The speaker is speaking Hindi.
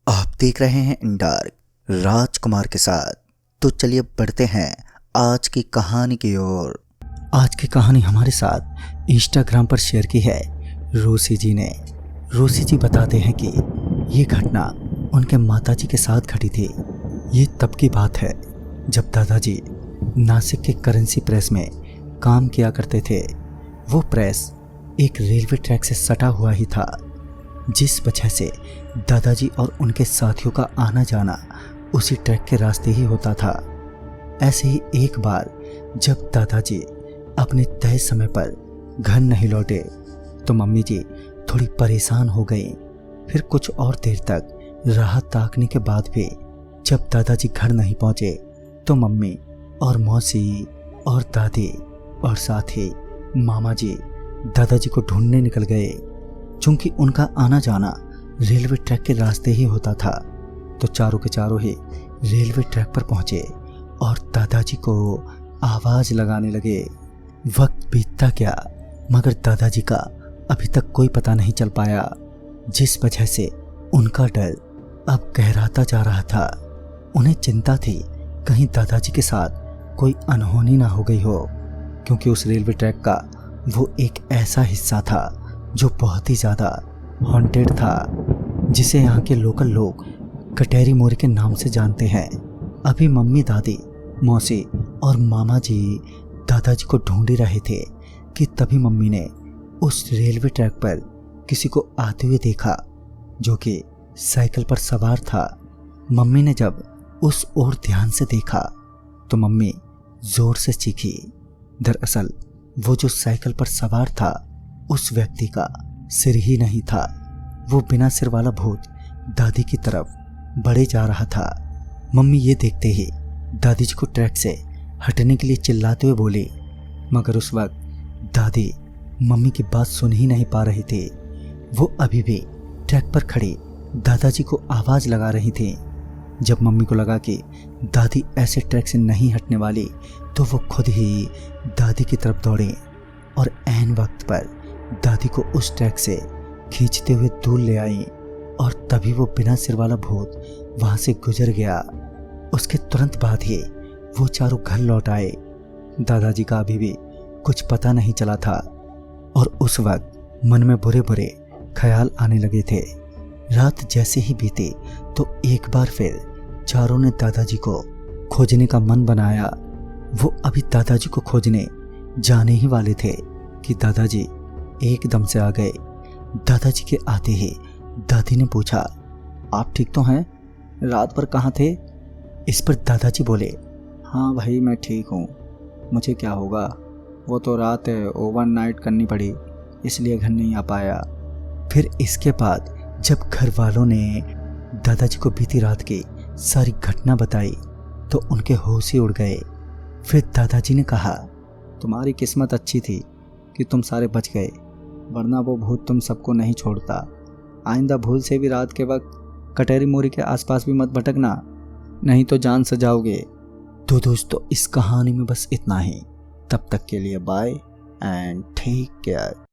आप देख रहे हैं इन डार्क राजकुमार के साथ। तो चलिए बढ़ते हैं आज की कहानी की ओर। आज की कहानी हमारे साथ इंस्टाग्राम पर शेयर की है रोसी जी ने। रोसी जी बताते हैं कि ये घटना उनके माताजी के साथ घटी थी। ये तब की बात है जब दादाजी नासिक के करेंसी प्रेस में काम किया करते थे। वो प्रेस एक रेलवे ट्रैक से सटा हुआ ही था, जिस वजह से दादाजी और उनके साथियों का आना जाना उसी ट्रैक के रास्ते ही होता था। ऐसे ही एक बार जब दादाजी अपने तय समय पर घर नहीं लौटे तो मम्मी जी थोड़ी परेशान हो गई। फिर कुछ और देर तक राह ताकने के बाद भी जब दादाजी घर नहीं पहुंचे तो मम्मी और मौसी और दादी और साथ ही मामा जी दादाजी को ढूंढने निकल गए। चूंकि उनका आना जाना रेलवे ट्रैक के रास्ते ही होता था तो चारों के चारों ही रेलवे ट्रैक पर पहुंचे और दादाजी को आवाज लगाने लगे। वक्त बीतता गया मगर दादाजी का अभी तक कोई पता नहीं चल पाया, जिस वजह से उनका डर अब गहराता जा रहा था। उन्हें चिंता थी कहीं दादाजी के साथ कोई अनहोनी ना हो गई हो, क्योंकि उस रेलवे ट्रैक का वो एक ऐसा हिस्सा था जो बहुत ही ज़्यादा हॉन्टेड था, जिसे यहाँ के लोकल लोग कटेरी मोरी के नाम से जानते हैं। अभी मम्मी दादी मौसी और मामा जी दादाजी को ढूंढ ही रहे थे कि तभी मम्मी ने उस रेलवे ट्रैक पर किसी को आते हुए देखा जो कि साइकिल पर सवार था। मम्मी ने जब उस ओर ध्यान से देखा तो मम्मी जोर से चीखी। दरअसल वो जो साइकिल पर सवार था उस व्यक्ति का सिर ही नहीं था। वो बिना सिर वाला भूत दादी की तरफ बढ़े जा रहा था। मम्मी ये देखते ही दादी जी को ट्रैक से हटने के लिए चिल्लाते हुए बोली, मगर उस वक्त दादी मम्मी की बात सुन ही नहीं पा रही थी। वो अभी भी ट्रैक पर खड़ी दादाजी को आवाज़ लगा रही थी। जब मम्मी को लगा कि दादी ऐसे ट्रैक से नहीं हटने वाली तो वो खुद ही दादी की तरफ दौड़े और ऐन वक्त पर दादी को उस ट्रैक से खींचते हुए दूर ले आई और तभी वो बिना सिर वाला भूत वहाँ से गुजर गया। उसके तुरंत बाद ही वो चारों घर लौट आए। दादाजी का अभी भी कुछ पता नहीं चला था और उस वक्त मन में बुरे बुरे ख्याल आने लगे थे। रात जैसे ही बीती तो एक बार फिर चारों ने दादाजी को खोजने का मन बनाया। वो अभी दादाजी को खोजने जाने ही वाले थे कि दादाजी एकदम से आ गए। दादाजी के आते ही दादी ने पूछा, आप ठीक तो हैं? रात भर कहाँ थे? इस पर दादाजी बोले, हाँ भाई मैं ठीक हूँ, मुझे क्या होगा, वो तो रात ओवरनाइट करनी पड़ी इसलिए घर नहीं आ पाया। फिर इसके बाद जब घर वालों ने दादाजी को बीती रात की सारी घटना बताई तो उनके होश ही उड़ गए। फिर दादाजी ने कहा, तुम्हारी किस्मत अच्छी थी कि तुम सारे बच गए, वरना वो भूत तुम सबको नहीं छोड़ता। आइंदा भूल से भी रात के वक्त कटेरी मोरी के आसपास भी मत भटकना, नहीं तो जान सजाओगे। तो दोस्तों इस कहानी में बस इतना ही। तब तक के लिए बाय एंड टेक केयर।